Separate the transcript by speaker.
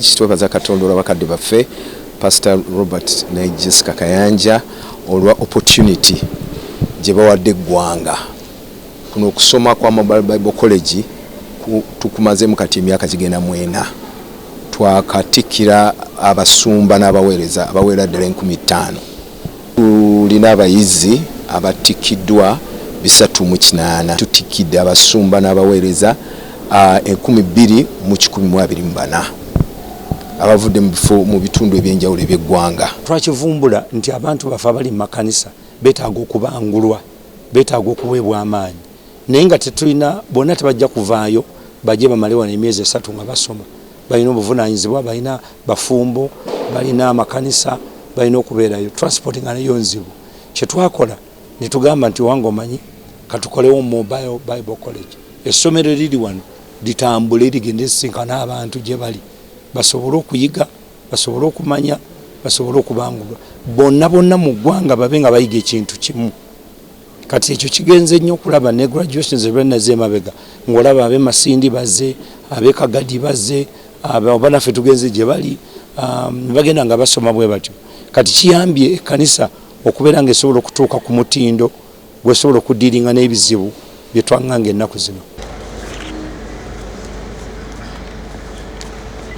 Speaker 1: kitwebaza Katonda olw'abakadde baffe Paasita Robert ne Jesca Kayanja olwa opportunity gye bawadde eggwanga kuno okusoma kwa Mobile Bible College tukumazemu kati emyaka gigenda 4 twakatikkira abasumba n'abaweereza abawera ddala 15,000 tulina abayizi abatikkiddwa 308 tutikkidde abasumba n'abaweereza 12,124 abavudde mu bitundu ebyenjawulo eby'eggwanga.
Speaker 2: Twakivumbula nti abantu bafe abali mu makanisa beetaaga okubangulwa, beetaaga okuweebwa amaanyi, naye nga tetulina bonna tebajja kuvaayo bajje bamale wano emyezi 3 nga basoma. Balina obuvunaanyizibwa, balina bafumbo, balina amakanisa, balina okubeerayo. Transport nga nayo nzibu. Kye twakola ne tugamba nti wange omanyi katukolewo Mobile Bible College. Essomero liri wano litambule ligende lisinkana abantu gye bali basobole okuyiga, basobole okumanya, basobole okubangulwa. Bonna mu ggwanga babe nga bayiga ekintu kimu. Kati ekyo kigenze nnyo okulaba ne graduations ebyanaze emabega ng'olaba abe Masindi bazze, abe Kagadi bazze, abanaffe tugenze gye bali bagenda nga basoma bwe batyo. Kati kiyambye ekkanisa okubeera nga esobola okutuuka ku mutindo gwesobola okudiiringa n'ebizibu bye twanganga ennaku zino.